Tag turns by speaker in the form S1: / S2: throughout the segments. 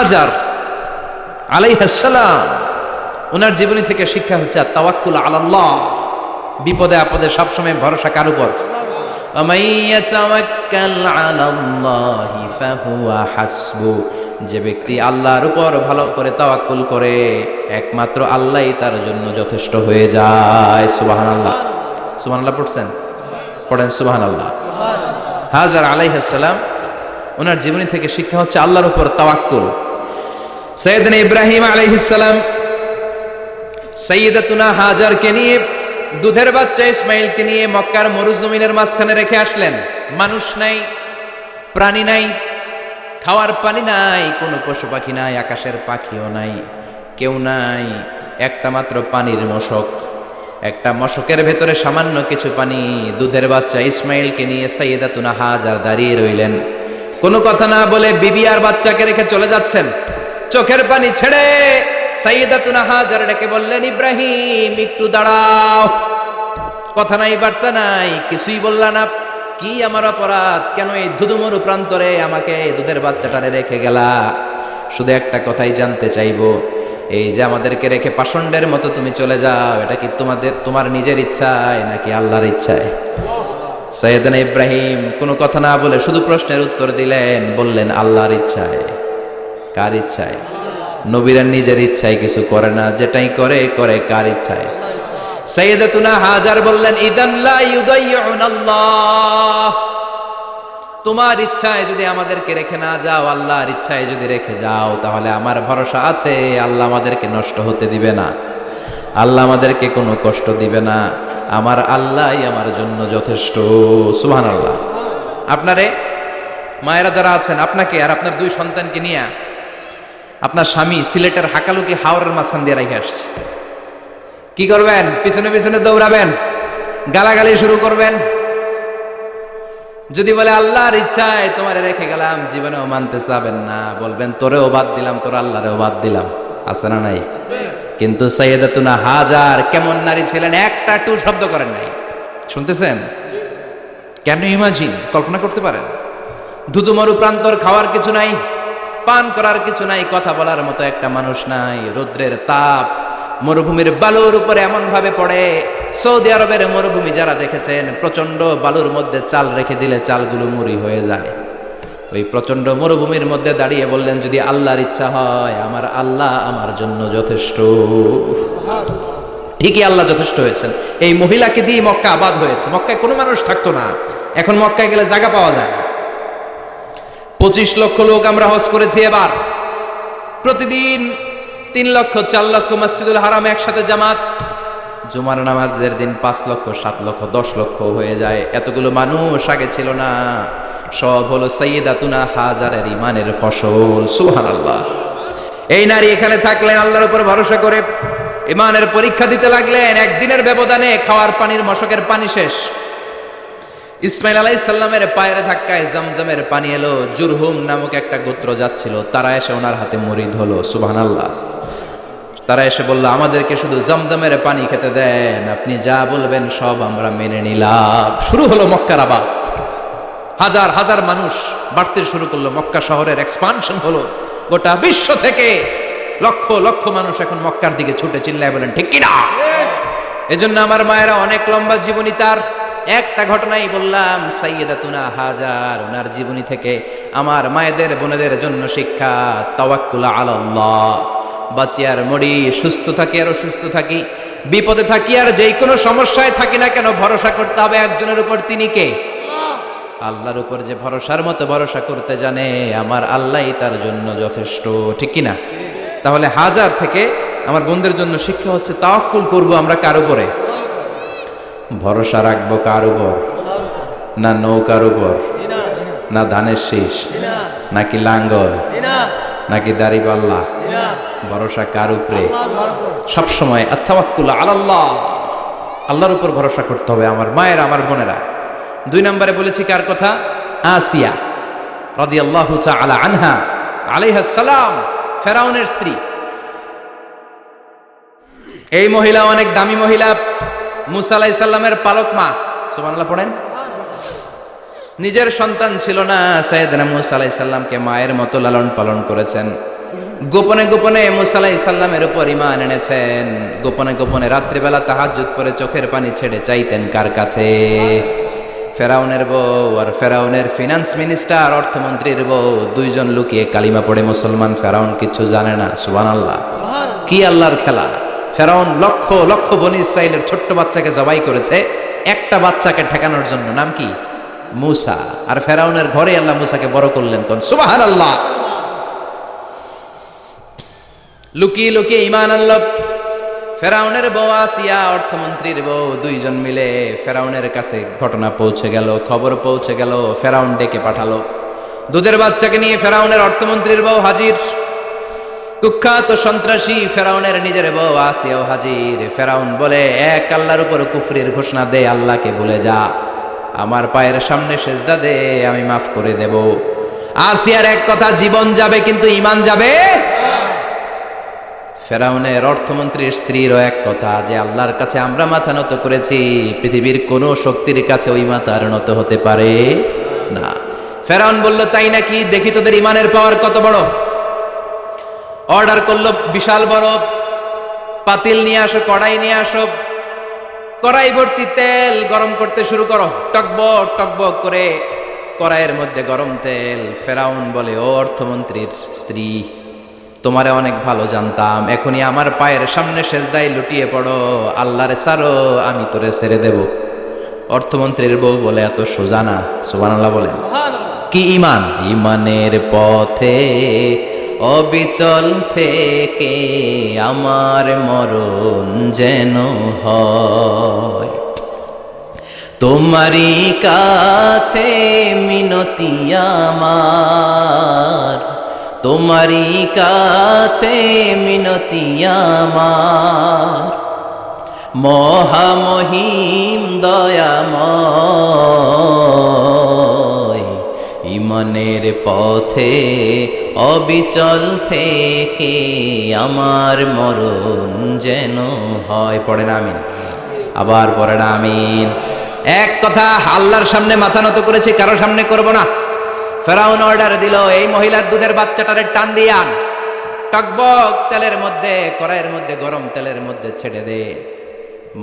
S1: হাজার আলাইহিস সালাম, ওনার জীবনী থেকে শিক্ষা হচ্ছে তাওয়াক্কুল আলাল্লাহ, বিপদে আপদে সবসময় ভরসা কার উপর? ওয়ামান ইয়াতাওয়াক্কাল আলাল্লাহি ফাহুয়া হাসবু, যে ব্যক্তি আল্লাহর উপর ভালো করে তাওয়াক্কুল করে একমাত্র আল্লাহই তার জন্য যথেষ্ট হয়ে যায়। সুবহানাল্লাহ, সুবহানাল্লাহ পড়ছেন? পড়েন সুবহানাল্লাহ। হাজার আলাইহিস সালাম, ওনার জীবনী থেকে শিক্ষা হচ্ছে আল্লাহর উপর তাওয়াক্কুল। সাইয়েদনা ইব্রাহিম আলাইহিস সালাম সাইয়্যিদাতুনা হাজারকে নিয়ে, দুধের বাচ্চা ইসমাইলকে নিয়ে মক্কার মরুজমিনের মাঝখানে রেখে আসলেন। মানুষ নাই, প্রাণী নাই, খাওয়ার পানি নাই, কোনো পশু পাখি নাই, আকাশের পাখিও নাই, কেউ নাই, একটা মাত্র পানির মশক। একটা মশকের ভেতরে সামান্য কিছু পানি। দুধের বাচ্চা ইসমাইলকে নিয়ে সাইয়্যিদাতুনা হাজার দাঁড়িয়ে রইলেন। কোনো কথা না বলে বিবি আর বাচ্চাকে রেখে চলে যাচ্ছেন। চোখের পানি ছেড়ে সাইয়্যিদাতুনা হাজার ডেকে বললেন, ইব্রাহিম একটু দাঁড়াও। কথা নাই, বার্তা নাই, কিছুই বললা না। কি আমার অপরাধ? কেন এই ধুধুমরু প্রান্তরে আমাকে দুধের বাচ্চাটারে রেখে গেলা? শুধু একটা কথাই জানতে চাইবো, এই যে আমাদেরকে রেখে পাষণ্ডের মতো তুমি চলে যাও, এটা কি তোমার নিজের ইচ্ছায় নাকি আল্লাহর ইচ্ছায়? সাইয়েদনা ইব্রাহিম কোনো কথা না বলে শুধু প্রশ্নের উত্তর দিলেন, বললেন আল্লাহর ইচ্ছায়। কার ইচ্ছায়? নবীরা নিজের ইচ্ছায় কিছু করে না, যেটাই করে করে কার ইচ্ছায়? সাইয়্যিদাতুনা হাজার বললেন, ইদান লা ইউদাইয়ুনাল্লাহ, তোমার ইচ্ছায় যদি আমাদেরকে রেখে না যাও, আল্লাহর ইচ্ছায় যদি রেখে যাও, তাহলে আমার ভরসা আছে আল্লাহ আমাদেরকে নষ্ট হতে দিবে না, আল্লাহ আমাদেরকে কোনো কষ্ট দিবে না, আমার আল্লাহই আমার জন্য যথেষ্ট। সুবহানাল্লাহ। আপনারে মায়েরা যারা আছেন, আপনাকে আর আপনার দুই সন্তানকে নিয়ে আপনার স্বামী সিলেটের হাকালুকি হাওরের মাঝখান দিয়ে রেখে আসছে। কি করবেন? পিছনে পিছনে দৌড়াবেন, গালাগালি শুরু করবেন। যদি বলে আল্লাহর ইচ্ছায় তোমারে রেখে গেলাম, জীবনেও মানতে চাবেন না, বলবেন তোরেও বাদ দিলাম, তোর আল্লাহরেও বাদ দিলাম। আছে না নাই? কিন্তু সাইয়্যিদাতুনা হাজার কেমন নারী ছিলেন, একটা টু শব্দ করেন নাই। শুনতেছেন? কেন ইমাজিন, কল্পনা করতে পারেন? ধুধুমরু প্রান্তর, খাওয়ার কিছু নাই, পান করার কিছু নাই, কথা বলার মতো একটা মানুষ নাই, রৌদ্রের তাপ মরুভূমির বালুর উপরে এমন ভাবে পড়ে। সৌদি আরবের মরুভূমি যারা দেখেছেন, প্রচন্ড বালুর মধ্যে চাল রেখে দিলে চালগুলো মুড়ি হয়ে যায়। ওই প্রচন্ড মরুভূমির মধ্যে দাঁড়িয়ে বললেন, যদি আল্লাহর ইচ্ছা হয়, আমার আল্লাহ আমার জন্য যথেষ্ট। ঠিকই আল্লাহ যথেষ্ট হয়েছেন। এই মহিলাকে দিয়ে মক্কা আবাদ হয়েছে। মক্কায় কোনো মানুষ থাকতো না, এখন মক্কায় গেলে জায়গা পাওয়া যায় না। 25 লক্ষ লোক আমরা হজ করেছি এবার। প্রতিদিন 3 লক্ষ 4 লক্ষ মসজিদুল হারামে একসাথে জামাত। জুমার নামাজের দিন 5 লক্ষ 7 লক্ষ 10 লক্ষ হয়ে যায়। এতগুলো মানুষ আগে ছিল না। সব হলো সাইয়্যিদাতুনা হাজারের ইমানের ফসল। সুবহানাল্লাহ। এই নারী এখানে থাকলেন আল্লাহর উপর ভরসা করে, ইমানের পরীক্ষা দিতে লাগলেন। একদিনের ব্যবধানে খাওয়ার পানির মশকের পানি শেষ। ইসমাইল আলাইহিস সালামের পায়ের ধাক্কায় জমজমের পানি এলো। জুরহুম নামক একটা গোত্র যাচ্ছিল, তারা এসে ওনার হাতে মুরিদ হলো। সুবহানাল্লাহ। তারা এসে বলল, আমাদেরকে শুধু জমজমের পানি খেতে দেন, আপনি যা বলবেন সব আমরা মেনে নিলাম। শুরু হলো মক্কার আবাদ। হাজার হাজার মানুষ বাড়তে শুরু করলো, মক্কা শহরের এক্সপানশন হলো। গোটা বিশ্ব থেকে লক্ষ লক্ষ মানুষ এখন মক্কার দিকে ছুটে চিল্লায় বলেন, ঠিক কিনা? এজন্য আমার মায়েরা অনেক লম্বা জীবনী, তার একটা ঘটনাই বললাম। সাইয়্যিদাতুনা হাজার, ওনার জীবনী থেকে আমার মায়েদের বোনেদের জন্য শিক্ষা, তাওয়াক্কুল আলাল্লাহ। বাঁচি আর মরি, সুস্থ থাকি আর অসুস্থ থাকি, বিপদে থাকি আর যেই কোনো সমস্যায় থাকি না কেন, ভরসা করতে হবে একজনের উপর। তিনি কে? আল্লাহর উপর যে ভরসার মতো ভরসা করতে জানে, আমার আল্লাহই তার জন্য যথেষ্ট। ঠিক কিনা? তাহলে হাজার থেকে আমার বোনদের জন্য শিক্ষা হচ্ছে, তাওয়াক্কুল করব আমরা কার উপরে? ভরসা রাখবো কার উপর? না নৌকার উপর, না ধানের শীষ, নাকি লাঙ্গল, নাকি দাড়িপাল্লা? ভরসা কার উপরে? সবসময় আত-তাওয়াক্কুল আলাল্লাহ, আল্লাহর উপর ভরসা করতে হবে আমার মায়েরা, আমার বোনেরা। 2 নম্বরে বলেছি কার কথা? আসিয়া রাদিয়াল্লাহু তাআলা আনহা আলাইহাস সালাম, ফেরাউনের স্ত্রী। এই মহিলা অনেক দামি মহিলা, মুসা আলাইহিস সালামের পালক মা। সুবহানাল্লাহ পড়েন। নিজের সন্তান ছিল না, সাইয়েদনা মুসা আলাইহিস সালামকে মায়ের মতো লালন পালন করেছেন। গোপনে গোপনে মুসা আলাইহিস সালামের উপর ঈমান এনেছেন, গোপনে গোপনে রাত্রিবেলা তাহাজ্জুদ পড়ে চোখের পানি ছেড়ে চাইতেন কার কাছে? ফেরাউনের বউ আর ফেরাউনের ফিনান্স মিনিস্টার, অর্থমন্ত্রীর বউ, দুইজন লুকিয়ে কালিমা পড়ে মুসলমান। ফেরাউন কিচ্ছু জানে না। সুবহানাল্লাহ। কি আল্লাহর খেলা! ফেরাউন লক্ষ লক্ষ বনী ইসরাইলের ছোট্ট বাচ্চাকে জবাই করেছে একটা বাচ্চাকে ঠেকানোর জন্য, নাম কি? মুসা। আর ফেরাউনের ঘরে আল্লাহ মুসাকে বড় করলেন। কোন সুবহানাল্লাহ! লুকিয়ে লুকিয়ে ঈমান আনলো। ফেরাউনের বউ আসিয়া, অর্থমন্ত্রীর বউ, দুইজন মিলে ফেরাউনের কাছে ঘটনা পৌঁছে গেল, খবর পৌঁছে গেল। ফেরাউন ডেকে পাঠালো। দুধের বাচ্চাকে নিয়ে ফেরাউনের অর্থমন্ত্রীর বউ হাজির। কুখ্যাত সন্ত্রাসী ফেরাউনের নিজের বউ আসিয়াও হাজির। ফেরাউন বলে, এক আল্লাহর উপর কুফরির ঘোষণা দে, আল্লাহকে ভুলে যা, আমার পায়ের সামনে সেজদা দে, আমি মাফ করে দেব। আসিয়ার এক কথা, জীবন যাবে কিন্তু ঈমান যাবে। ফেরাউনের অর্থমন্ত্রীর স্ত্রীরও এক কথা, যে আল্লাহর কাছে আমরা মাথা নত করেছি, পৃথিবীর কোন শক্তির কাছে ওই মাথা আর নত হতে পারে না। ফেরাউন বলল, তাই নাকি? দেখি তোদের ঈমানের পাওয়ার কত বড়। অর্ডার করলো, বিশাল বড় পাতিল নিয়ে আসো, কড়াই নিয়ে আসো, কড়াই ভর্তি তেল গরম করতে শুরু করো। টকবক টকবক করে কড়াইয়ের মধ্যে গরম তেল। ফেরাউন বলে, ও অর্থমন্ত্রীর স্ত্রী, তোমারে অনেক ভালো জানতাম, এখনই আমার পায়ের সামনে সেজদায় লুটিয়ে পড়ো, আল্লাহরে ছাড়ো, আমি তোরে ছেড়ে দেব। অর্থমন্ত্রীর বউ বলে, এত সোজা না। সুবহানাল্লাহ বলে। কি ঈমান? ঈমানের পথে অবিচল থেকে আমার মরণ যেন হয়, তোমারই কাছে মিনতি আমার, তোমারই কাছে মিনতি আমার, মহামহিম দয়াময়, ঈমানের পথে অবিচল থেকে আমার মরণ যেন হয়। পড়েন আমিন। আবার পড়েন আমিন। এক কথা, আল্লাহর সামনে মাথা নত করেছি, কারো সামনে করব না। ফেরাউন অর্ডার দিল, এই মহিলার দুধের বাচ্চাটারে টান দিয়ে আন, টকবক তেলের মধ্যে, কড়াইয়ের মধ্যে গরম তেলের মধ্যে ছেড়ে দে।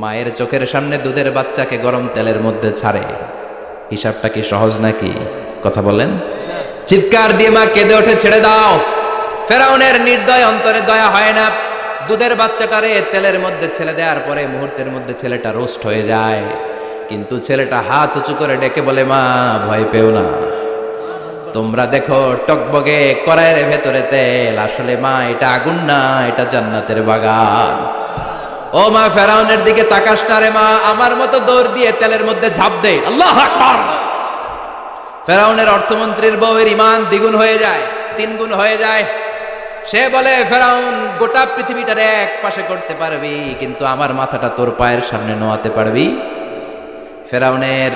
S1: মায়ের চোখের সামনে দুধের বাচ্চাকে গরম তেলের মধ্যে ছাড়ে। হিসাবটা কি সহজ নাকি? কথা বলেন। চিৎকার দিয়ে মা কেঁদে ওঠে, ছেড়ে দাও। ফেরাউনের নির্দয় অন্তরে দয়া হয় না। দুধের বাচ্চাটারে তেলের মধ্যে ছেড়ে দেওয়ার পরে মুহূর্তের মধ্যে ছেলেটা রোস্ট হয়ে যায়। কিন্তু ছেলেটা হাত উঁচু করে ডেকে বলে, মা ভয় পেও না, তোমরা দেখো টকবগে কড়াইয়ের ভেতরে তেল, আসলে মা এটা আগুন না, এটা জান্নাতের বাগান। ও মা, ফেরাউনের দিকে তাকাস না রে মা, আমার মতো দৌড় দিয়ে তেলের মধ্যে ঝাঁপ দে। আল্লাহু আকবার। ফেরাউনের অর্থমন্ত্রীর বউয়ের ঈমান দ্বিগুণ হয়ে যায়, 3 গুণ হয়ে যায়। সে বলে, ফেরাউন, গোটা পৃথিবীটার এক পাশে করতে পারবি, কিন্তু আমার মাথাটা তোর পায়ের সামনে নোয়াতে পারবি? ফেরাউনের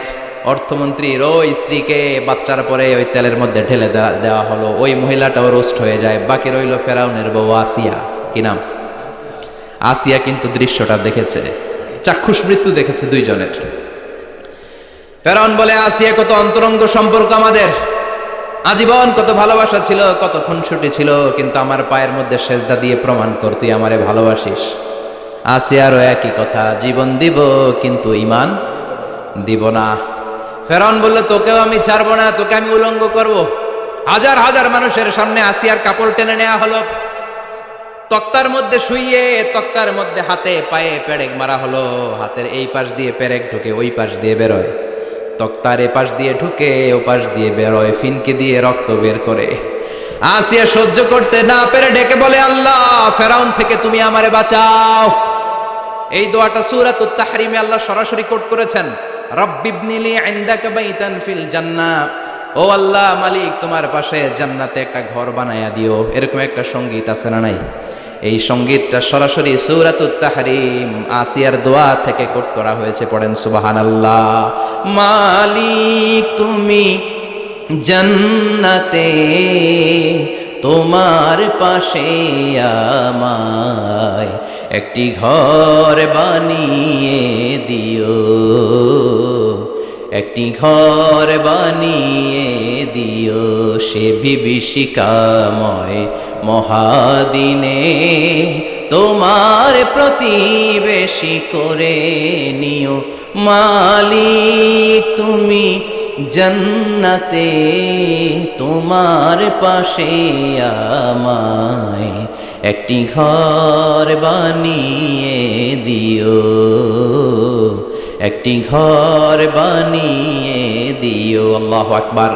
S1: অর্থমন্ত্রীর ওই স্ত্রীকে বাচ্চার পরে ওই তেলের মধ্যে ঢেলে দেওয়া হলো। ওই মহিলাটাও রোস্ট হয়ে যায়। বাকি রইল ফেরাউনের বউ আসিয়া। কি নাম? আসিয়া কিন্তু দৃশ্যটা দেখেছে, চাক্ষুষ মৃত্যু দেখেছে দুইজনের। ফেরাউন বলে, আসিয়া, কত অন্তরঙ্গ সম্পর্ক আমাদের, আজীবন কত ভালোবাসা ছিল, কত খুনসুটি ছিল, কিন্তু আমার পায়ের মধ্যে সেজদা দিয়ে প্রমাণ কর তুই আমারে ভালোবাসিস। আসিয়ারও একই কথা, জীবন দিব কিন্তু ঈমান দিব না। ফেরাউন বলল, তোকেও আমি ছাড়বো না, তোকে আমি উলঙ্গ করব। হাজার হাজার মানুষের সামনে আসিয়ার কাপড় টেনে নেওয়া হলো, তক্তার মধ্যে শুইয়ে, তক্তার মধ্যে হাতে পায়ে পেরেক মারা হলো। হাতের এই পাশ দিয়ে পেরেক ঢুকে, ওই পাশ দিয়ে বেরোয়, তক্তার এ পাশ দিয়ে ঢুকে, ও পাশ দিয়ে বেরোয়, ফিনকে দিয়ে রক্ত বের করে। আসিয়া সহ্য করতে না পেরে ডেকে বলে, আল্লাহ, ফেরাউন থেকে তুমি আমারে বাঁচাও। এই দোয়াটা সূরাতুত তাহরিমে আল্লাহ সরাসরি কোট করেছেন, রব্বিবনিলি ইনদাকা বাইতান ফিল জান্নাহ, ও আল্লাহ মালিক, তোমার পাশে জান্নাতে একটা ঘর বানায়া দিও। এরকম একটা সঙ্গীত আছে না নাই? এই সঙ্গীতটা সরাসরি সূরাতুত তাহরিম আসিয়ার দোয়া থেকে কোট করা হয়েছে। পড়েন সুবহানাল্লাহ। মালিক তুমি জান্নাতে, তোমার পাশে আমায় একটি ঘর বানিয়ে দিও, একটি ঘর বানিয়ে দিও, সে বিভীষিকাময়
S2: মহাদিনে তোমার প্রতিবেশী করে নিও মালিক তুমি জান্নাতে তোমার পাশে আমায় একটি ঘর বানিয়ে দিও, একটি ঘর বানিয়ে দিও। আল্লাহু আকবার।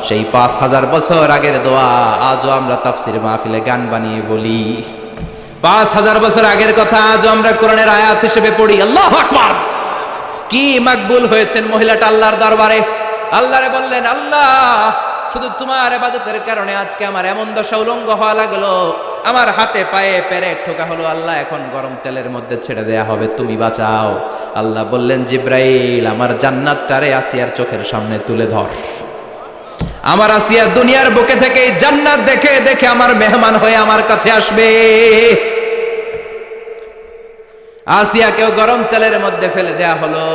S2: সেই 5000 বছর আগের দোয়া আজও আমরা তাফসীর মাহফিলে গান বানিয়ে বলি।
S1: 5000 বছর আগের কথা আজও আমরা কোরআনের আয়াত হিসেবে পড়ি। আল্লাহু আকবার। কি মাকবুল হয়েছেন মহিলাটা আল্লাহর দরবারে। আল্লাহরে বললেন, আল্লাহ শুধু তোমার ইবাদতের কারণে আজকে আমার এমন দশা উলঙ্গ হওয়া লাগলো, আমার হাতে পায়ে পেরেক ঠোকা হলো, আল্লাহ এখন গরম তেলের মধ্যে ছেড়ে দেয়া হবে, তুমি বাঁচাও। আল্লাহ বললেন, জিব্রাইল আমার জান্নাতটারে আসিয়ার চোখের সামনে তুলে ধর। আমার আসিয়া দুনিয়ার বুকে থেকে এই জান্নাত দেখে দেখে আমার মেহমান হয়ে আমার কাছে আসবে। আসিয়াকেও গরম তেলের মধ্যে ফেলে দেয়া হলো।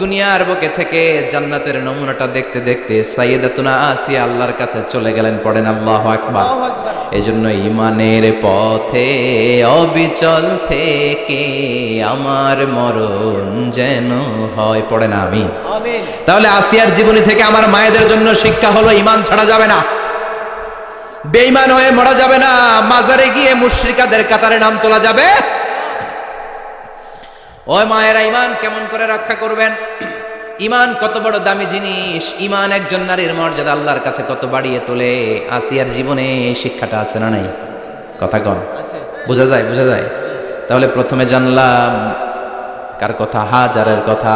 S1: দুনিয়ার বুকে থেকে জান্নাতের নমুনাটা দেখতে দেখতে সাইয়েদাতুনা আসিয়া আল্লাহর কাছে চলে গেলেন। পড়েন আল্লাহু আকবার। এজন্য ঈমানের পথে অবিচল থেকে আমার মরণ যেন হয়। পড়েন আমিন। তাহলে আসিয়ার জীবনী থেকে আমার মায়েদের জন্য শিক্ষা হলো, ঈমান ছাড়া যাবে না, বেঈমান হয়ে মরা যাবে না, মাজারে গিয়ে মুশরিকাদের কাতারে নাম তোলা যাবে। ওই মায়েরা ঈমান কেমন করে রক্ষা করবেন? ঈমান কত বড় দামি জিনিস। ঈমান একজন নারীর মর্যাদা আল্লাহর কাছে কত বাড়িয়ে তোলে। আসিয়ার জীবনে এই শিক্ষাটা আছে না নাই? কথা কন, বোঝা যায়? বোঝা যায়। তাহলে প্রথমে জানলাম কার কথা? হাজারের কথা।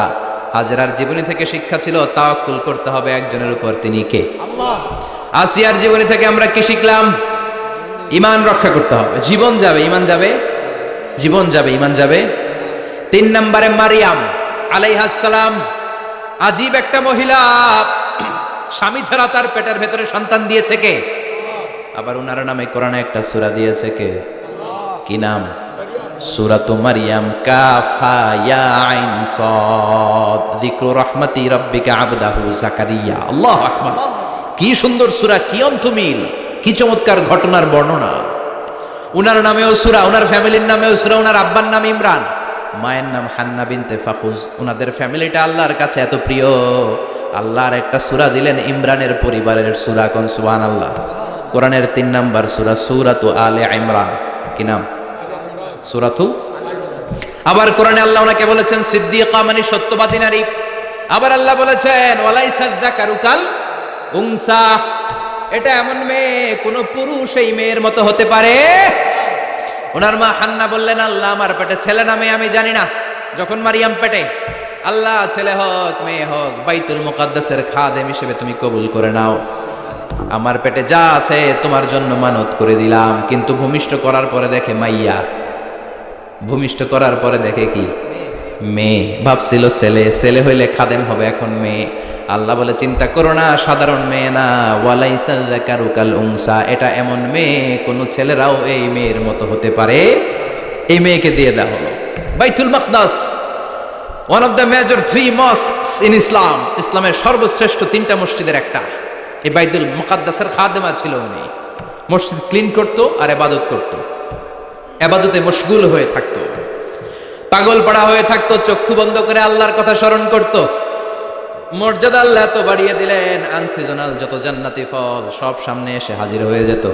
S1: হাজারার জীবনী থেকে শিক্ষা ছিল তাওয়াক্কুল করতে হবে একজনের উপর, তিনি কে? আল্লাহ। আসিয়ার জীবনী থেকে আমরা কি শিখলাম? ঈমান রক্ষা করতে হবে। জীবন যাবে, ঈমান যাবে, জীবন যাবে, ঈমান যাবে। 3 নম্বরে মারিয়াম আলাইহিস সালাম, আজীব একটা মহিলা, স্বামী ছাড়া তার পেটের ভেতরে সন্তান দিয়েছে কে? আবার উনার নামে কোরআনে একটা সূরা দিয়েছে কে? কি নাম? সূরাতু মারিয়াম। কাফ হা ইয়া আইন সাদ, যিকরু রাহমাতি রাব্বিকা আবদাহু জাকারিয়া। আল্লাহু আকবার। কি সুন্দর সূরা, কি অন্তমিল, কি চমৎকার ঘটনার বর্ণনা। উনার নামেও সূরা, উনার ফ্যামিলির নামেও সূরা। উনার আব্বার নাম ইমরান, মায়ের নাম হান্না বিনতে ফাখুজ। উনাদের ফ্যামিলিটা আল্লাহর কাছে এত প্রিয়, আল্লাহর একটা সূরা দিলেন ইমরানের পরিবারের সূরা। কোন? সুবহানাল্লাহ। কোরআনের 3 নাম্বার সূরা, সূরাতু আলে ইমরান। কি নাম? সূরাতু। আবার কোরআনে আল্লাহ ওনাকে বলেছেন সিদ্দিকা, মানে সত্যবাদী নারী। আবার আল্লাহ বলেছেন ওয়ালাইসা যাকারু কাল উনসা, এটা এমন মেয়ে কোন পুরুষ এই মেয়ের মতো হতে পারে? ওনার মা হান্না বললেন, আল্লাহ আমার পেটে ছেলে না মেয়ে আমি জানি না। যখন মারিয়াম পেটে, আল্লাহ ছেলে হোক মেয়ে হোক বাইতুল মুকাদ্দাসের খাদেম হিসেবে তুমি কবুল করে নাও। আমার পেটে যা আছে তোমার জন্য মানত করে দিলাম। কিন্তু ভূমিষ্ঠ করার পরে দেখে মাইয়া, ভূমিষ্ঠ করার পরে দেখে কি? মেয়ে। ভাবছিল ছেলে, ছেলে হইলে খাদেম হবে, এখন মেয়ে। আল্লাহ বলে চিন্তা করো না, সাধারণ মেয়ে না। ওয়ালাইসা যাকারু কাল উনসা, এটা এমন মেয়ে কোন ছেলেরাও এই মেয়ের মতো হতে পারে। এই মেয়েকে দিয়ে দেওয়া হলো। Baitul Maqdas, one of the major 3 mosques in Islam, ইসলামের সর্বশ্রেষ্ঠ 3টা মসজিদের একটা। এই বাইতুল মুকাদ্দাসের খাদেমা ছিল উনি। মসজিদ ক্লিন করতো আর ইবাদত করতো, ইবাদতে মশগুল হয়ে থাকতো, পাগল পাড়া হয়ে থাকতো, চক্ষু বন্ধ করে আল্লাহর কথা স্মরণ করতো। মর্যাদা আল্লাহ তো বাড়িয়ে দিলেন, আনসিজনাল যত জান্নাতি ফল সব সামনে এসে হাজির হয়ে যেত।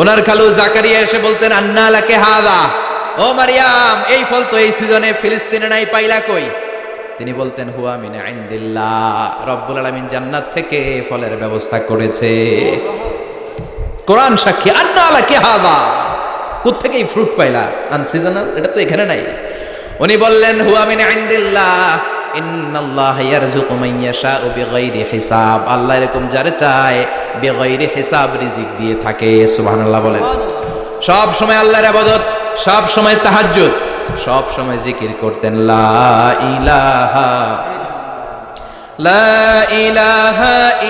S1: ওনার খালু জাকারিয়া এসে বলতেন, আন্না লাকে হাযা, ও মারিয়াম এই ফল তো এই সিজনে ফিলিস্তিনে নাই, পাইলা কই? তিনি বলতেন, হুয়া মিন ইনদিল্লাহ, রব্বুল আলামিন জান্নাত থেকে ফলের ব্যবস্থা করেছে। কোরআন সাক্ষী, আন্না লাকে হাযা, কোত্থেকে এই ফ্রুট পাইলা? আনসিজনাল, এটা তো এখানে নাই। উনি বললেন, হুয়া মিন ইনদিল্লাহ, ইন্নাল্লাহ ইয়ারযুকু মান ইয়াশাউ বিগাইরি হিসাব, আল্লাহ এরকম যারে চায় বিগাইরি হিসাব রিজিক দিয়ে থাকে। সুবহানাল্লাহ বলেন। সব সময় আল্লাহর ইবাদত, সব সময় তাহাজ্জুদ, সব সময় জিকির করতেন, লা ইলাহা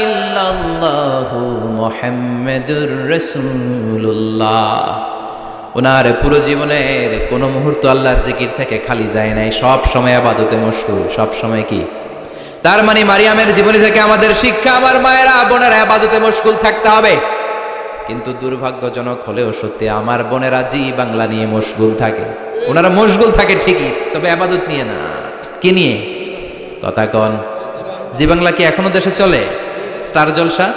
S1: ইল্লাল্লাহু মুহাম্মাদুর রাসূলুল্লাহ। ওনার পুরো জীবনের কোন মুহূর্ত আল্লাহর জিকির থেকে খালি যায় নাই, সব সময় ইবাদতে মশগুল, সব সময় কি? তার মানে মারিয়ামের জীবনী থেকে আমাদের শিক্ষা, আমার মায়েরা বোনেরা ইবাদতে মশগুল থাকতে হবে।
S2: কিন্তু দুর্ভাগ্যজনক হলেও সত্যি আমার বোনেরা জি বাংলা নিয়ে মশগুল থাকে। ওনারা মশগুল থাকে ঠিকই, তবে আবাদত নিয়ে না। কি নিয়ে? কথা কন। জি বাংলা কি এখনো দেশে চলে? স্টার জলসা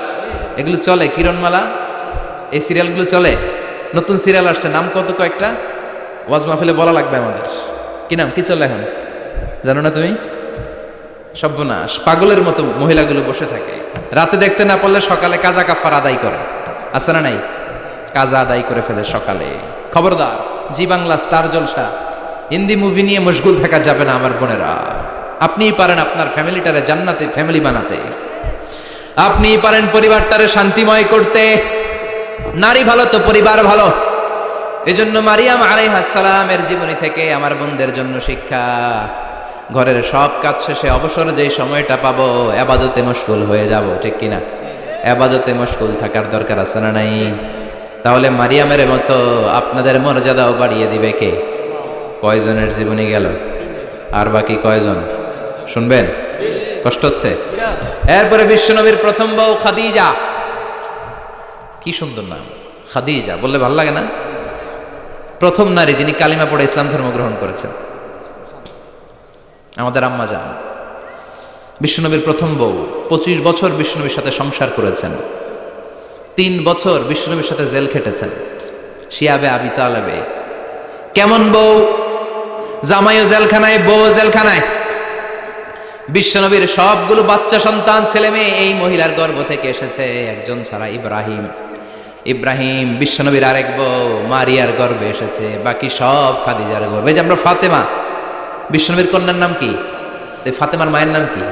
S2: এগুলো চলে, কিরণমালা এই সিরিয়ালগুলো চলে। নতুন সিরিয়াল আসছে, নাম কত কয়েকটা, ওয়াজ মাহফিলে বলা লাগবে আমাদের। কি নাম, কি চলে এখন জানো না তুমি? সর্বনাশ, পাগলের মতো মহিলাগুলো বসে থাকে, রাতে দেখতে না পারলে সকালে কাজা কাফার আদায় করে। আছে না নাই? কাজা আদায় করে ফেলে সকালে। খবরদার, জি বাংলা, স্টার জলসা, হিন্দি মুভি নিয়ে মশগুল থাকা যাবে না আমার বোনেরা। আপনিই পারেন আপনার ফ্যামিলিটারে জান্নাতে ফ্যামিলি বানাতে, আপনিই পারেন পরিবারটারে শান্তিময় করতে। নারী ভালো তো পরিবার ভালো। এজন্য মারিয়াম আলাইহিস সালামের জীবনী থেকে আমার বোনদের জন্য শিক্ষা। ঘরের সব কাজ শেষে অবসর যেই সময়টা পাবো, ইবাদতে মশগুল হয়ে যাব, ঠিক কিনা? ইবাদতে মশগুল থাকার দরকার আছে না নাই? তাহলে মারিয়ামের মতো আপনাদের মর্যাদাও বাড়িয়ে দিবে কে? কয়জনের জীবনী গেল, আর বাকি কয়জন শুনবেন? কষ্ট হচ্ছে? এরপরে বিশ্বনবীর প্রথম বউ খাদিজা। কি সুন্দর নাম, খাদিজা বললে ভালো লাগে না? প্রথম নারী যিনি কালিমা পড়ে ইসলাম ধর্ম গ্রহণ করেছেন, আমাদের আম্মা জান। বিশ্বনবীর প্রথম বউ, 25 বছর বিশ্বনবীর সাথে সংসার করেছেন, 3 বছর বিশ্বনবীর সাথে জেল খেটেছেন, শিয়াবে আবি তালেবে। কেমন বউ? জামাইও জেলখানায়, বউ জেলখানায়। বিশ্বনবীর সবগুলো বাচ্চা সন্তান, ছেলে মেয়ে এই মহিলার গর্ভ থেকে এসেছে, একজন ছাড়া, ইব্রাহিম। ইব্রাহিম বিশ্বনবীর আরেক বউ মারিয়ার গর্ভে এসেছে, বাকি সব খাদিজার গর্ভে। এই যে আমরা ফাতেমা, বিশ্বনবীর কন্যার নাম কি? ফাতেমার মায়ের নাম কি?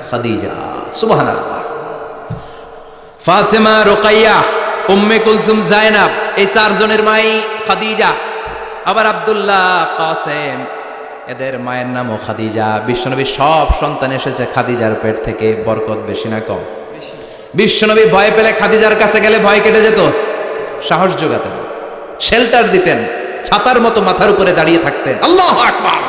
S2: খাদিজা। সুবহানাল্লাহ। ফাতেমা, রুকাইয়া, উম্মে কুলসুম, জায়নাব, এই 4 জনের মাই খাদিজা। আবার আব্দুল্লাহ, কাসেম, এদের মায়ের নামও খাদিজা। বিশ্বনবীর সব সন্তান এসেছে খাদিজার পেট থেকে। বরকত বেশি না কম? বিশ্বনবী ভয় পেলে খাদিজার কাছে গেলে ভয় কেটে যেত, সাহস যোগাতেন, শেল্টার দিতেন, ছাতার মতো মাথার উপরে দাঁড়িয়ে থাকতেন। আল্লাহু আকবার।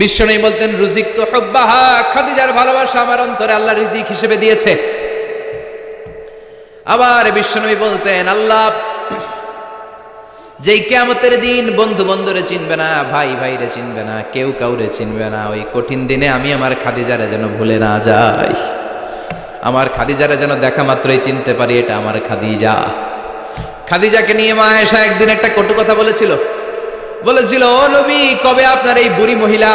S2: বিশ্বনবী বলতেন, রুজিক তো হুব্বাহা, খাদিজার ভালোবাসা আমার অন্তরে আল্লাহ রিজিক হিসেবে দিয়েছে। আবার বিশ্বনবী বলতেন, আল্লাহ যেই কিয়ামতের দিন বন্ধু বন্ধুরে চিনবে না, ভাই ভাইরে চিনবে না, কেউ কাউরে চিনবে না, ওই কঠিন দিনে আমি আমার খাদিজারে যেন ভুলে না যাই, আমার খাদিজারে যেন দেখা মাত্রই চিনতে পারি এটা আমার খাদিজা। খাদিজাকে নিয়ে মা আয়েশা একদিন একটা কটু কথা বলেছিল। ও নবী, কবে আপনার এই বুড়ি মহিলা,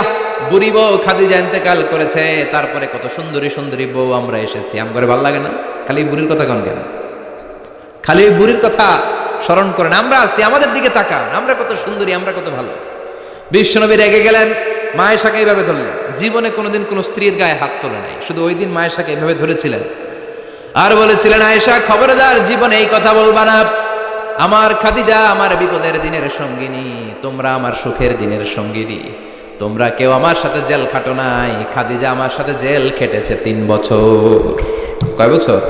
S2: বুড়ি বউ খাদিজা ইন্তেকাল করেছে, তারপরে কত সুন্দরী সুন্দরী বউ আমরা এসেছি, আমার ভালো লাগে না? খালি বুড়ির কথা কন কেন? খালি ওই বুড়ির কথা স্মরণ করেন। আমরা আছি, আমাদের দিকে তাকান, আমরা কত সুন্দরী, আমরা কত ভালো। বিশ্বনবী রেগে গেলেন, মা আয়েশাকে এইভাবে ধরলেন। জীবনে কোনোদিন কোনো স্ত্রীর গায়ে হাত তোলে নাই, শুধু ওই দিন মা আয়েশাকে এইভাবে ধরেছিলেন আর বলেছিলেন, আয়েশা খবরদার, জীবনে এই কথা বলবা না। আমার খাদিজা আমার বিপদের দিনের সঙ্গিনী, তোমরা আমার সুখের দিনের সঙ্গিনী। তোমরা কেউ আমার সাথে জেল খাটো নাই, খাদিজা আমার সাথে জেল খেটেছে 3 বছর। কয় বছর?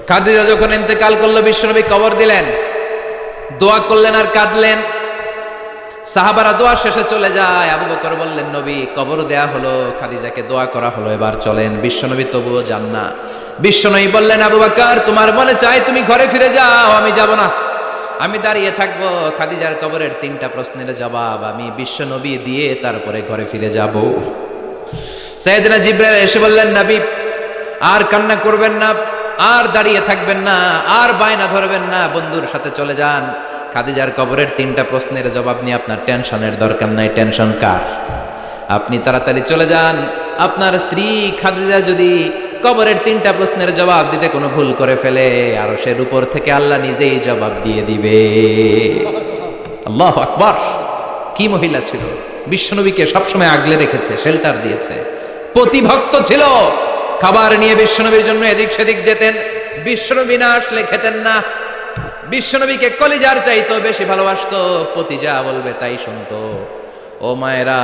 S2: খাদিজা যখন ইন্তেকাল করলো, বিশ্বনবী কবর দিলেন, দোয়া করলেন আর কাঁদলেন। সাহাবারা দোয়া শেষে চলে যায়। আবু বকর বললেন, নবী কবর দেয়া হলো, খাদিজাকে দোয়া করা হলো, এবার চলেন। বিশ্বনবী তবুও যান না। বিশ্বনবী বললেন, আবু বকর তোমার মনে চাই তুমি ঘরে ফিরে যাও, আমি যাব না, আমি দাঁড়িয়ে থাকবো। খাদিজার কবরের 3টা প্রশ্নের জবাব আমি বিশ্বনবী দিয়ে তারপরে ঘরে ফিরে যাব। সাইয়েদনা জিবরাইল এসে বললেন, নবী আর কান্না করবেন না, আর দাঁড়িয়ে থাকবেন না, আর বায়না ধরবেন না, বন্ধুর সাথে চলে যান। খাদিজার কবরের 3টা প্রশ্নের জবাব নিয়ে আপনার টেনশনের দরকার নাই। টেনশন কার? আপনি তাড়াতাড়ি চলে যান। আপনার স্ত্রী খাদিজা যদি কবরের 3টা প্রশ্নের জবাব দিতে কোনো ভুল করে ফেলে, আরশের উপর থেকে আল্লাহ নিজেই জবাব দিয়ে দিবে। আল্লাহু আকবার। কি মহিলা ছিল! বিশ্বনবীকে সবসময় আগলে রেখেছে, শেল্টার দিয়েছে। প্রতিভক্ত ছিল, খাবার নিয়ে বিশ্বনবীর জন্য এদিক সেদিক যেতেন। বিশ্বনবী না আসলে খেতেন না। বিশ্বনবীকে কলিজার চাইতো বেশি ভালোবাসতো, পতি যা বলবে তাই শুনতো। ও মায়েরা,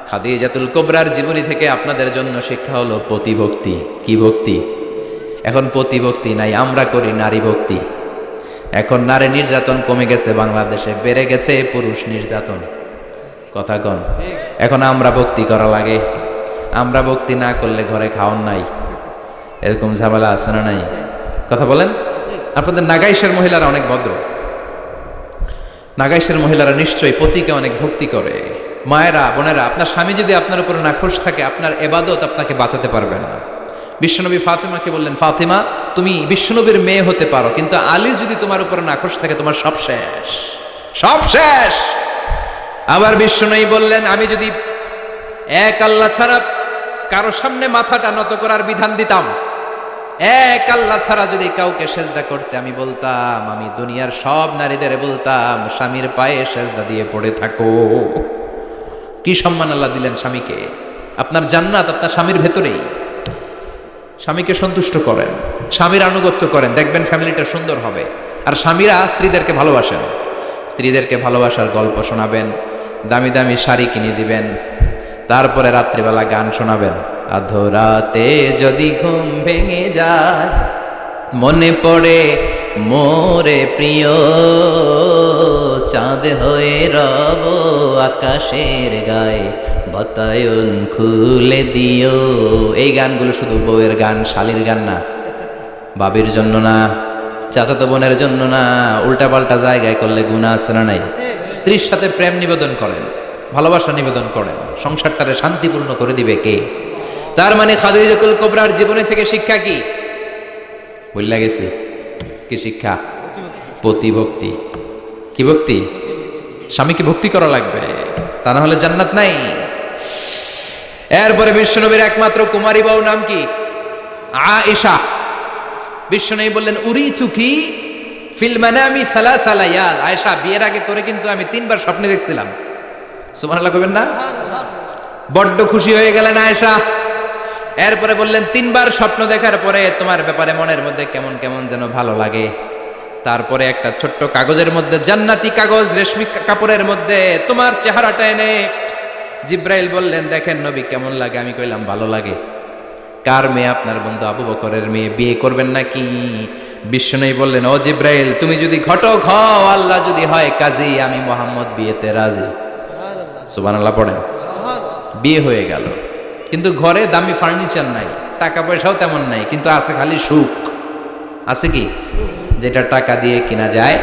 S2: খাদিজাতুল কুবরার জীবনী থেকে আপনাদের জন্য শিক্ষা হলো পতিভক্তি। কি ভক্তি? এখন পতিভক্তি নাই, আমরা করি নারী ভক্তি। এখন নারী নির্যাতন কমে গেছে বাংলাদেশে, বেড়ে গেছে পুরুষ নির্যাতন। কথা কন। এখন আমরা ভক্তি করা লাগে। আমরা ভক্তি না করলে ঘরে খাওয়ান নাই, এরকম ঝামেলা আছে না নাই? কথা বলেন। আপনাদের নাগাইশের মহিলারা অনেক ভদ্র, নাগাইশের মহিলারা নিশ্চয়ই পতিকে অনেক ভক্তি করে। মায়েরা, বোনেরা, আপনার স্বামী যদি আপনার উপর নাখোশ থাকে, আপনার এবাদত আপনাকে বাঁচাতে পারবে না। বিশ্বনবী ফাতিমাকে বললেন, ফাতিমা তুমি বিশ্বনবীর মেয়ে হতে পারো, কিন্তু আলী যদি তোমার উপর নাখোশ থাকে তোমার সব শেষ, সব শেষ। আবার বিশ্বনবী বললেন, আমি যদি এক আল্লাহ ছাড়া কারো সামনে মাথাটা নত করার বিধান দিতাম, এক আল্লাহ ছাড়া যদি কাউকে সেজদা করতে আমি বলতাম, আমি দুনিয়ার সব নারীদের বলতাম স্বামীর পায়ে সেজদা দিয়ে পড়ে থাকো। কি সম্মান আল্লাহ দিলেন স্বামীকে। আপনার জান্নাত আপনার স্বামীর ভেতরেই। স্বামীকে সন্তুষ্ট করেন, স্বামীর আনুগত্য করেন, দেখবেন ফ্যামিলিটা সুন্দর হবে। আর স্বামীরা স্ত্রীদেরকে ভালোবাসেন, স্ত্রীদেরকে ভালোবাসার গল্প শোনাবেন, দামি দামি শাড়ি কিনে দিবেন, তারপরে রাত্রিবেলা গান শোনাবেন। আধরাতে যদি ঘুম ভেঙে যায়, মনে পড়ে মোরে প্রিয়, চাঁদ হয়ে রব আকাশের গায়ে, বাতায়ন খুলে দিও। এই গানগুলো শুধু বউয়ের গান, শালীর গান না, বাবির জন্য না, চাচাতো বোনের জন্য না। উল্টাপাল্টা জায়গায় করলে গুনাহ আছে না নাই? স্ত্রীর সাথে প্রেম নিবেদন করেন, ভালোবাসা নিবেদন করেন, সংসারটারে শান্তিপূর্ণ করে দিবে কে? তার মানে খাদিজাতুল কুবরার জীবনে থেকে শিক্ষা কি? বললা গেছি কি শিক্ষা? প্রতিভক্তি। কি ভক্তি? স্বামীকে ভক্তি করা লাগবে, তা না হলে জান্নাত নাই। এরপরে বিশ্বনবীর একমাত্র কুমারী বউ নাম কি? আয়েশা। বিশ্বনবী বললেন, উরিতুকি ফিল মানামি সালাসা লায়াল। আয়েশা, বিয়ের আগে তোরে কিন্তু আমি 3 বার স্বপ্নে দেখছিলাম। সুবহানাল্লাহ কইবেন না? বড্ড খুশি হয়ে গেলেন আয়েশা। এরপরে বললেন, 3 বার স্বপ্ন দেখার পরে তোমার ব্যাপারে মনের মধ্যে কেমন কেমন যেন ভালো লাগে। তারপরে একটা ছোট্ট কাগজের মধ্যে, জান্নাতি কাগজ, রেশমি কাপড়ের মধ্যে তোমার চেহারাটা এনে জিব্রাইল বললেন, দেখেন নবী কেমন লাগে? আমি কইলাম ভালো লাগে। কার মেয়ে? আপনার বন্ধু আবু বকরের মেয়ে, বিয়ে করবেন নাকি? বিশ্বনবী বললেন, ও জিব্রাইল, তুমি যদি ঘটক হও, আল্লাহ যদি হয় কাজী, আমি মুহাম্মদ বিয়েতে রাজি। সুবহানাল্লাহ পড়েন। বিয়ে হয়ে গেল, কিন্তু ঘরে দামি ফার্নিচার নাই, টাকা পয়সাও তেমন নাই, কিন্তু আছে খালি সুখ। আছে কি? যেটা টাকা দিয়ে কিনা যায়।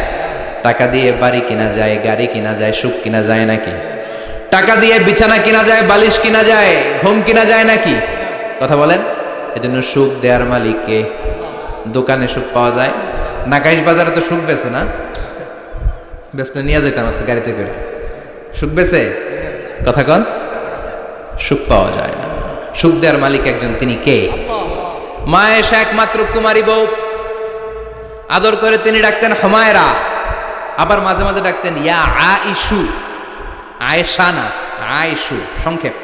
S2: টাকা দিয়ে বাড়ি কিনা যায়, গাড়ি কিনা যায়, সুখ কিনা যায় নাকি? টাকা দিয়ে বিছানা কিনা যায়, বালিশ কিনা যায়, ঘুম কিনা যায় নাকি? কথা বলেন। এজন্য সুখ দেওয়ার মালিক কে? দোকানে সুখ পাওয়া যায়? নাকাইশ বাজারে তো সুখ বেছে না? ব্যস্ত নিয়ে যেতাম আজকে গাড়িতে করে। সুখ বেছে? কথা কন। সুখ পাওয়া যায় না। সুখ দেওয়ার মালিক একজন, তিনি কে? মা আয়েশা একমাত্র কুমারী বউ। আদর করে তিনি ডাকতেন হুমায়রা, আবার মাঝে মাঝে ডাকতেন ইয়া আইশু। আয়েশা না, আইশু, সংক্ষেপ।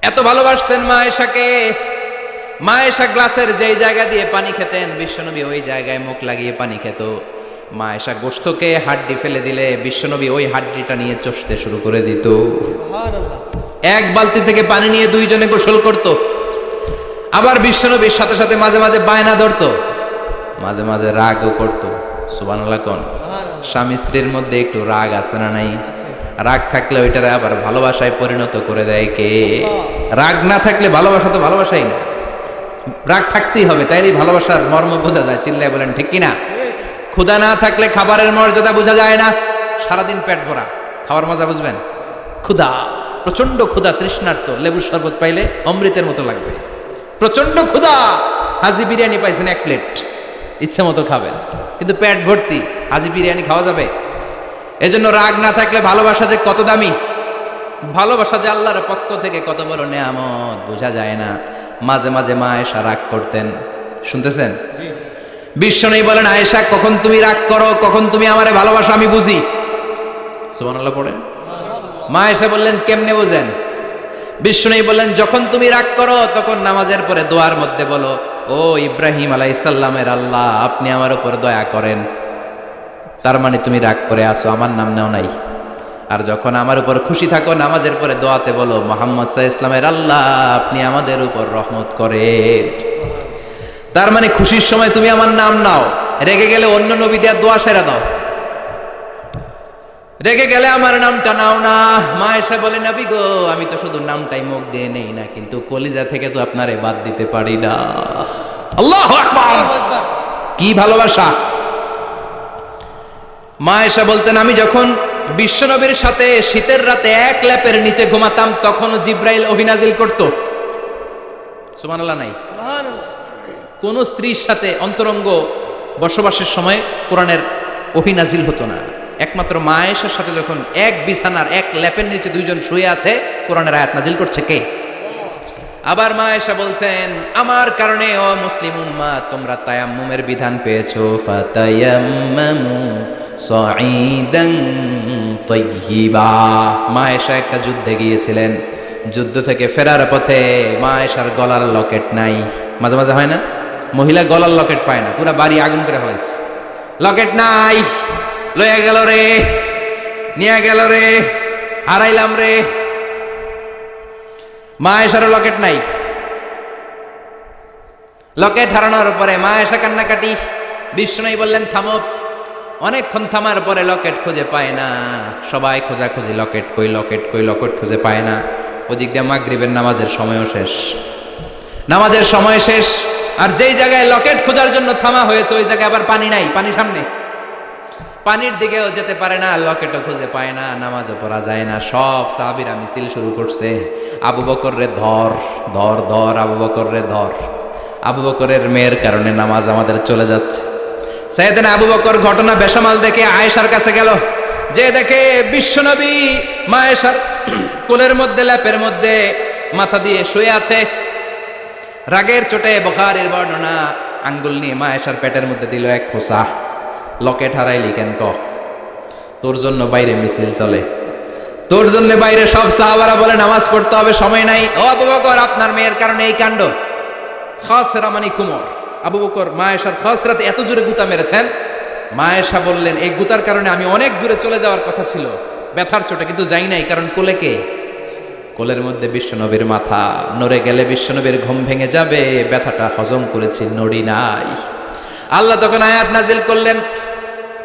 S2: এত ভালোবাসতেন মা আয়েশাকে। মা আয়েশা গ্লাসের যেই জায়গা দিয়ে পানি খেতেন, বিশ্বনবী ওই জায়গায় মুখ লাগিয়ে পানি খেত। মা আয়েশা গোশতকে হাড্ডি ফেলে দিলে বিশ্বনবী ওই হাড্ডিটা নিয়ে চষতে শুরু করে দিত। এক বালতি থেকে পানি নিয়ে 2 জনে গোসল করত। আবার বিশ্বনবীর সাথে সাথে মাঝে মাঝে বায়না ধরতো, মাঝে মাঝে রাগও করতো। সুবহানাল্লাহ কোন? স্বামী স্ত্রীর মধ্যে একটু রাগ আছে না নাই? রাগ থাকলে ওইটারে আবার ভালোবাসায় পরিণত করে দেয় কে? রাগ না থাকলে ভালোবাসা তো ভালোবাসাই না। রাগ থাকতেই হবে, তাইলেই ভালোবাসার মর্ম বোঝা যায়। চিল্লায় বলেন ঠিক কিনা? ক্ষুধা না থাকলে খাবারের মর্যাদা বোঝা যায় না। সারাদিন পেট ভরা, খাওয়ার মজা বুঝবেন? ক্ষুধা, প্রচন্ড ক্ষুধা, তৃষ্ণার্ত, লেবুর শরবত পাইলে অমৃতের মতো লাগবে। প্রচন্ড ক্ষুধা, হাজি বিরিয়ানি পাইছেন 1 প্লেট, ইচ্ছে মতো খাবেন, কিন্তু পেট ভর্তি, হাজি বিরিয়ানি খাওয়া যাবে? এজন্য রাগ না থাকলে ভালোবাসা যে কত দামি, ভালোবাসা যে আল্লাহর পক্ষ থেকে কত বড় নেয়ামত বোঝা যায় না। মাঝে মাঝে মা আয়েশা রাগ করতেন। শুনতেছেন? বিশ্বনবী বলেন, আয়েশা কখন তুমি রাগ করো, কখন তুমি আমারে ভালোবাসো আমি বুঝি। সুবহানাল্লাহ পড়েন। মা আয়েশা বললেন, কেমনে বোঝেন? বিশ্বনবী বললেন, যখন তুমি রাগ করো তখন নামাজের পরে দোয়ার মধ্যে বলো, ও ইব্রাহিম আলাইহিস সালামের আল্লাহ, আপনি আমার উপর দয়া করেন। তার মানে তুমি রাগ করে আসো, আমার নাম নেও নাই। আর যখন আমার উপর খুশি থাকো, নামাজের পরে দোয়াতে বলো, মুহাম্মদ সাল্লাল্লাহু আলাইহি ওয়াসাল্লামের আল্লাহ, আপনি আমাদের উপর রহমত করেন। তার মানে খুশির সময় তুমি আমার নাম নাও, রেগে গেলে অন্য নবী দেওয়ার দোয়া সেরা দাও। রেগে গেলে আমার নামটা নাও না। মা আয়েশা বলে, নবী গো, আমি তো শুধু নামটাই মুখ দিয়ে নেই না, কিন্তু কলিজা থেকে তো আপনারে বাদ দিতে পারি না।
S1: আল্লাহু আকবার, কি ভালোবাসা। মা আয়েশা বলতেন, আমি যখন বিশ্বনবীর সাথে শীতের রাতে এক ল্যাপের নিচে ঘুমাতাম তখন জিব্রাইল অভিনাজিল করত। সুবহানাল্লাহ নাই? কোন স্ত্রীর সাথে অন্তরঙ্গ বসবাসের সময় কোরআনের অভিনাজিল হতো না। একমাত্র মা আয়েশার সাথে যখন এক বিছানার এক ল্যাপের নিচে দুইজন শুয়ে আছে, কোরআনের আয়াত নাজিল করছে কে? আবার মা আয়েশা বলতেন, আমার কারণে ও মুসলিম উম্মাহ তোমরা তায়াম্মুমের বিধান পেয়েছো, ফাতায়াম্মামু সাঈদান তাইয়্যিবা। মা আয়েশা একটা যুদ্ধে গিয়েছিলেন, যুদ্ধ থেকে ফেরার পথে মা আয়েশার গলার লকেট নাই। মাঝে মাঝে হয় না, মহিলা গলার লকেট পায় না, পুরা বাড়ি আগুন করে ফেলাইছে, লকেট নাই, লয়ে গেল রে, নিয়ে গেল রে, হারাইলাম রে। মা আয়েশারও লকেট নাই। লকেট হারানোর পরে মা আয়েশা কান্নাকাটি। বিষ্ণু বললেন, থামো। অনেকক্ষণ থামার পরে লকেট খুঁজে পায় না, সবাই খোঁজাখুঁজি, লকেট কই, লকেট কই, লকেট খুঁজে পায় না। ওদিক দিয়ে মাগরিবের নামাজের সময়ও শেষ, নামাজের সময় শেষ। আর যেই জায়গায় লকেট খোঁজার জন্য থামা হয়েছে ওই জায়গায় আবার পানি নাই, পানি সামনে, পানির দিকেও যেতে পারে না, লকেটও খুঁজে পায় না, নামাজও পড়া যায় না। সব সাহাবীরা মিছিল শুরু করছে, আবু বকর রে ধর ধর ধর, আবু বকর রে ধর। আবু বকরের মেয়ের কারণে নামাজ আমাদের চলে যাচ্ছে। সাইয়েদনা আবু বকর ঘটনা বেসামাল দেখে আয়েশার কাছে গেল, যে দেখে বিশ্বনবী মা আয়েশার কোলের মধ্যে ল্যাপের মধ্যে মাথা দিয়ে শুয়ে আছে। রাগের চোটে বুখারীর বর্ণনা, আঙ্গুল নিয়ে মা আয়েশার পেটের মধ্যে দিল এক খোঁচা। লকেট হারাইলি কেন ক? তোর জন্য বাইরে মিছিল চলে, তোর জন্য বাইরে সব সাহাবারা বলে নামাজ পড়তে হবে, সময় নাই। ও আবু বকর, আপনার মেয়ের কারণে এই কাণ্ড। খাসরা মানে কুমর। আবু বকর মা আয়েশার খাসরাতে এত জোরে গুতা মেরেছেন, মা আয়েশা বললেন, এই গুতার কারণে আমি অনেক দূরে চলে যাওয়ার কথা ছিল ব্যথার চোটে, কিন্তু যাই নাই, কারণ কোলে কে? কোলের মধ্যে বিশ্বনবীর মাথা, নড়ে গেলে বিশ্বনবীর ঘুম ভেঙে যাবে, ব্যথাটা হজম করেছি, নড়ি নাই। আল্লাহ তখন আয়াত নাজিল করলেন,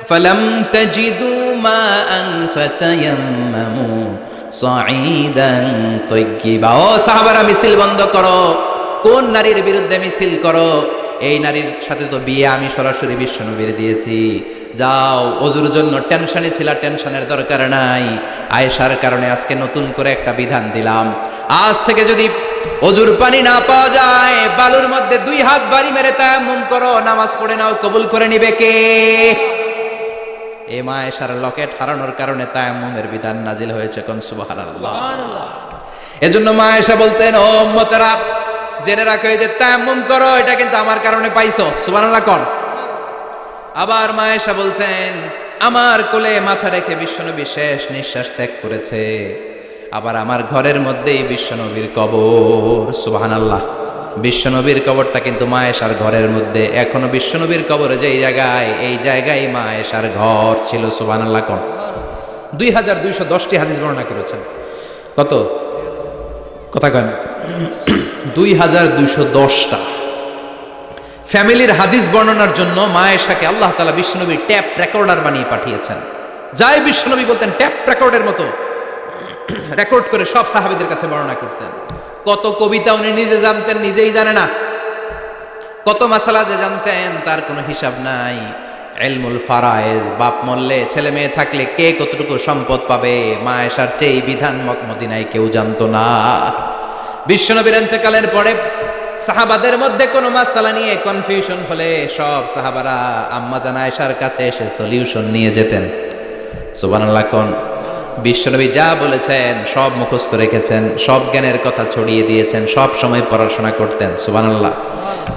S1: ফালাম তাজিদু মাআন ফাতায়াম্মামু সাঈদান তাইয়্যিবা। ও সাহাবারা, মিছিল বন্ধ করো। কোন নারীর বিরুদ্ধে মিছিল করো? এই নারীর সাথে তো বিয়ে আমি সরাসরি বিশ্বনবীর দিয়েছি। যাও, অজুর জন্য টেনশনে ছিলা, টেনশনের দরকার নাই। আয়েশার কারণে আজকে নতুন করে একটা বিধান দিলাম, আজ থেকে যদি অজুর পানি না পাওয়া যায়, বালুর মধ্যে 2 হাত বাড়ি মেরে তায়াম্মুম করো, নামাজ পড়ে নাও, কবুল করে নিবে কে? এই মা আয়েশার লকেট হারানোর কারণে তায়াম্মুমের বিধান নাজিল হয়েছে। কোন সুবহানাল্লাহ। এজন্য মা আয়েশা বলতেন, ও উম্মতেরা জেনে রাখো, এই যে তায়াম্মুম করো, এটা কিন্তু আমার কারণে পাইছো। সুবহানাল্লাহ কোন? আবার মা আয়েশা বলতেন, আমার কোলে মাথা রেখে বিশ্বনবী শেষ নিঃশ্বাস ত্যাগ করেছে, আবার আমার ঘরের মধ্যেই বিশ্বনবীর কবর। সুবহানাল্লাহ। বিশ্বনবীর কবরটা কিন্তু মা আয়েশার ঘরের মধ্যে। এখনো বিশ্বনবীর কবর যেই জায়গায়, এই জায়গায় মা আয়েশার ঘর ছিল। সুবহানাল্লাহ কোন? 2210টি হাদিস বর্ণনা করেছেন। কত? কথা কয় না? 2210টা ফ্যামিলির হাদিস বর্ণনার জন্য মা আয়েশাকে আল্লাহ তাআলা বিশ্বনবীর ট্যাপ রেকর্ডার বানিয়ে পাঠিয়েছেন। যাই বিশ্বনবী বলতেন, ট্যাপ রেকর্ডের মতো রেকর্ড করে সব সাহাবীদের কাছে বর্ণনা করতেন। কত কবিতা উনি নিজে জানতেন, নিজেই জানে না। কত মাসালা যে জানতেন তার কোনো হিসাব নাই। ইলমুল ফারায়েজ, বাপ মরলে ছেলে মেয়ে থাকলে কে কতটুকু সম্পদ পাবে, মা আয়েশার চেয়ে এই বিধান মদিনায় কেউ জানতো না। বিশ্বনবীর ইন্তেকালের পরে সাহাবাদের মধ্যে কোনো মাসালা নিয়ে কনফিউশন হলে সব সাহাবারা আম্মা জান আয়েশার কাছে এসে সলিউশন নিয়ে যেতেন। সুবহানাল্লাহ কোন? বিশ্বনবী যা বলেছেন সব মুখস্থ রেখেছেন, সব জ্ঞানের কথা ছড়িয়ে দিয়েছেন, সব সময় পড়াশোনা করতেন। সুবহানাল্লাহ।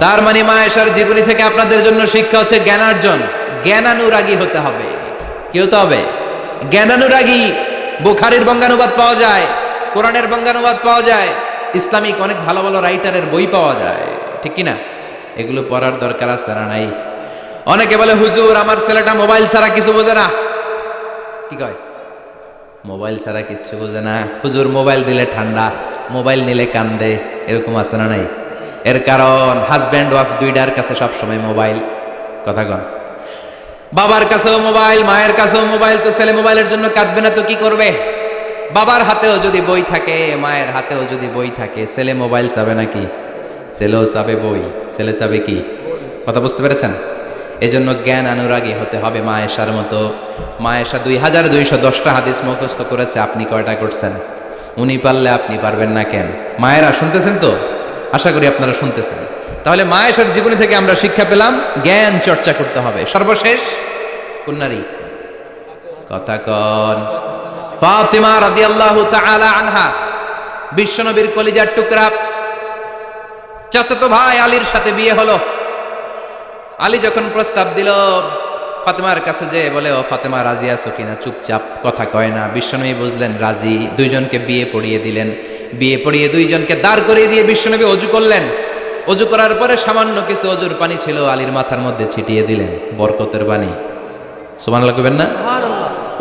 S1: তার মানে মা আয়েশার জীবনী থেকে আপনাদের জন্য শিক্ষা হচ্ছে জ্ঞানার্জন, জ্ঞানানুরাগী হতে হবে। কি হতে হবে? জ্ঞানানুরাগী। বুখারীর বঙ্গানুবাদ পাওয়া যায়, কোরআনের বঙ্গানুবাদ পাওয়া যায়, ইসলামিক অনেক ভালো ভালো রাইটারের বই পাওয়া যায়, ঠিক কিনা? এগুলো পড়ার দরকার আছে না নাই? অনেকে বলে, হুজুর আমার ছেলেটা মোবাইল ছাড়া কিছু বোঝে না। কি কয়? মোবাইল ছাড়া কিচ্ছু বোঝে না। হুজুর মোবাইল দিলে ঠান্ডা, মোবাইল নিলে কান্দে, এরকম আছে না নাই? এর কারণ হাজব্যান্ড ওয়াইফ দুইটার কাছে সবসময় মোবাইল। কথা কন? বাবার কাছেও মোবাইল, মায়ের কাছেও মোবাইল। তো ছেলে মোবাইলের জন্য কাঁদবে না তো কি করবে? বাবার হাতেও যদি বই থাকে, মায়ের হাতেও যদি বই থাকে, ছেলে মোবাইল চাবে নাকি?
S2: ছেলেও চাবে বই, ছেলে চাবে কি? কথা বুঝতে পেরেছেন? এজন্য জ্ঞান অনুরাগী হতে হবে মা আয়েশার মতো। মা আয়েশা 2210টা হাদিস মুখস্থ করেছে, আপনি কয়টা করছেন? উনি পারলে আপনি পারবেন না কেন? মায়েরা শুনতেছেন তো? আশা করি আপনারা শুনতেছেন। তাহলে মা আয়েশার জীবনী থেকে আমরা শিক্ষা পেলাম জ্ঞান চর্চা করতে হবে। সর্বশেষ কোন নারী? কথা কন। ফাতিমা রাদিয়াল্লাহু তাআলা আনহা, বিশ্বনবীর কলিজার টুকরা। চাচাতো ভাই আলীর সাথে বিয়ে হলো। আলী যখন প্রস্তাব দিল ফাতেমার কাছে, যে বলে, ও ফাতেমা রাজি আছো কিনা? চুপচাপ, কথা কয় না। বিশ্বনবী বুঝলেন রাজি, দুইজনকে বিয়ে পড়িয়ে দিলেন। বিয়ে পড়িয়ে দুইজনকে দাঁড় করিয়ে দিয়ে বিশ্বনবী ওযু করলেন। ওযু করার পরে সামান্য কিছু ওযুর পানি ছিল, আলীর মাথার মধ্যে ছিটিয়ে দিলেন, বরকতের পানি। সুবহানাল্লাহ কইবেন না?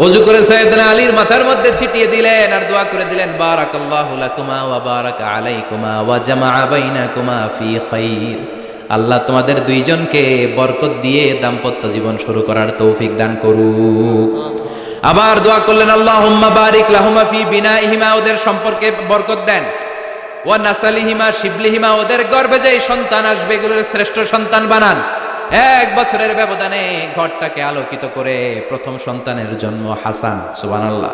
S2: ওযু করে সাইয়েদনা আলীর মাথার মধ্যে ছিটিয়ে দিলেন আর দোয়া করে দিলেন, বারাকাল্লাহু লাকুমা ওয়া বারাকা আলাইকুমা ওয়া জামাআ বাইনাকুমা ফি খাইর। আল্লাহ তোমাদের দুইজনকে বরকত দিয়ে দাম্পত্য জীবন শুরু করার তৌফিক দান করুক। আবার দোয়া করলেন, আল্লাহুম্মা বারিক লাহুমা ফি বিনাইহিমা, ওদের সম্পর্কে বরকত দেন। ওয়া নাসালিহিমা শিবলিহিমা, ওদের গর্ভে যে সন্তান আসবে এগুলোর শ্রেষ্ঠ সন্তান বানান। 1 বছরের ব্যবধানে ঘরটাকে আলোকিত করে প্রথম সন্তানের জন্ম হাসান। সুবহানাল্লাহ।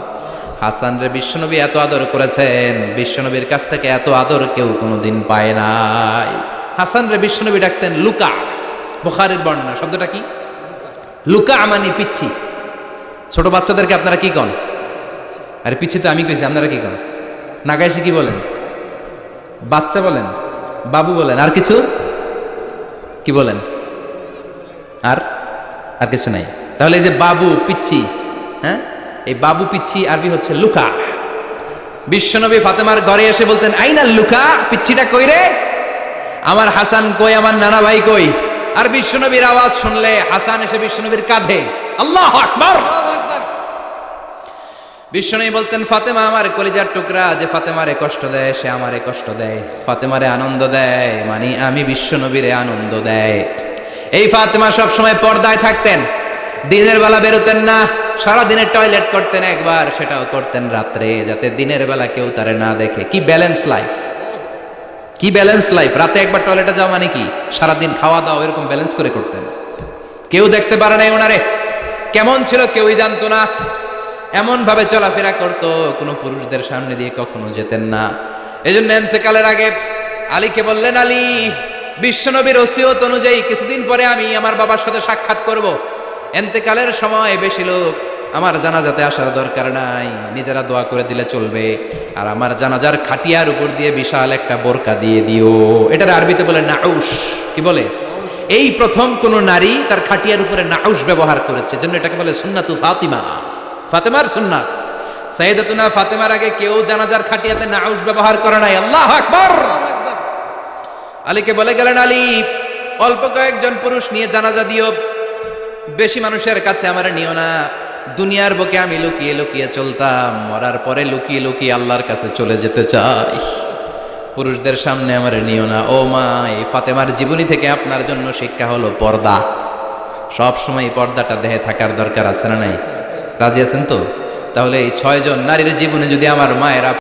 S2: হাসান রে বিশ্বনবী এত আদর করেছেন, বিশ্বনবীর কাছ থেকে এত আদর কেউ কোনোদিন পায় নাই। হাসান রে বিশ্বনবী ডাকতেন লুকা। বুখারীর বর্ণনা। শব্দটা কি? লুকা মানে পিচ্ছি। ছোট বাচ্চাদেরকে আপনারা কি কন? আরে পিচ্ছি তো আমি কইছি, আপনারা কি কন? নাগাইশে কি বলেন? বাচ্চা বলেন, বাবু বলেন, আর কিছু কি বলেন? আর আর কিছু নাই। তাহলে এই যে বাবু পিচ্ছি, হ্যাঁ, এই বাবু পিচ্ছি আরবি হচ্ছে লুকা। বিশ্বনবী ফাতেমার ঘরে এসে বলতেন, আইনা লুকা, পিচ্ছিটা কই রে? আমার হাসান কই, আমার নানা ভাই কই? আর বিশ্বনবীর আওয়াজ শুনলে হাসান এসে বিশ্বনবীর কাঁধে। আল্লাহু আকবার। বিশ্বনবী বলতেন, ফাতেমা আমার কলিজার টুকরা, যে ফাতেমারে কষ্ট দেয় সে আমারে কষ্ট দেয়, ফাতেমারে আনন্দ দেয় মানে আমি বিশ্বনবীরে আনন্দ দেয়। এই ফাতেমা সব সময় পর্দায় থাকতেন, দিনের বেলা বেরোতেন না, সারা দিনে টয়লেট করতেন একবার, সেটাও করতেন রাত্রে, যাতে দিনের বেলা কেউ তারে না দেখে। কি ব্যালেন্স লাইফ, কি ব্যালেন্স লাইফ! রাতে একবার টয়লেটে যাওয়া মানে কি সারাদিন খাওয়া দাওয়া এরকম ব্যালেন্স করে করতেন। কেউ দেখতে পারে নাই ওনারে কেমন ছিল, কেউই জানতো না। এমন ভাবে চলাফেরা করত, কোনো পুরুষদের সামনে দিয়ে কখনো যেতেন না। এজন্য ইন্তেকালের আগে আলীকে বললেন, আলী, বিশ্বনবীর ওসিয়ত অনুযায়ী কিছুদিন পরে আমি আমার বাবার সাথে সাক্ষাৎ করব। ইন্তেকালের সময় বেশি লোক আমার জানাজাতে আসার দরকার নাই, নিজেরা দোয়া করে দিলে চলবে। আর আমার জানাজার খাটিয়ার উপর দিয়ে বিশাল একটা বোরকা দিয়ে দিও। এটার আরবিতে বলে নাউশ। কি বলে? এই প্রথম কোন নারী তার খাটিয়ার উপরে নাউশ ব্যবহার করেছে, জন্য এটাকে বলে সুন্নাতু ফাতিমা, ফাতেমার সুন্নাত। সাইয়েদাতুনা ফাতেমার আগে কেউ জানাজার খাটিয়াতে নাউশ ব্যবহার করে নাই। আল্লাহু আকবার। আলীকে বলে গেলেন, আলী, অল্প কয়েকজন পুরুষ নিয়ে জানাজা দিও, বেশি মানুষের কাছে আমার নিও না। দুনিয়ার বুকে আমি লুকিয়ে লুকিয়ে চলতাম, মরার পরে লুকিয়ে লুকিয়ে আল্লাহর কাছে চলে যেতে চাই, পুরুষদের সামনে আমার নিও না। ও মা, এই ফাতেমার জীবনী থেকে আপনার জন্য শিক্ষা হলো পর্দা। সব সময় পর্দাটা দেহে থাকার দরকার আছে না নাই? রাজি আছেন তো? তাহলে এই 6 জন নারীর জীবনে যদি আমার মায়েরা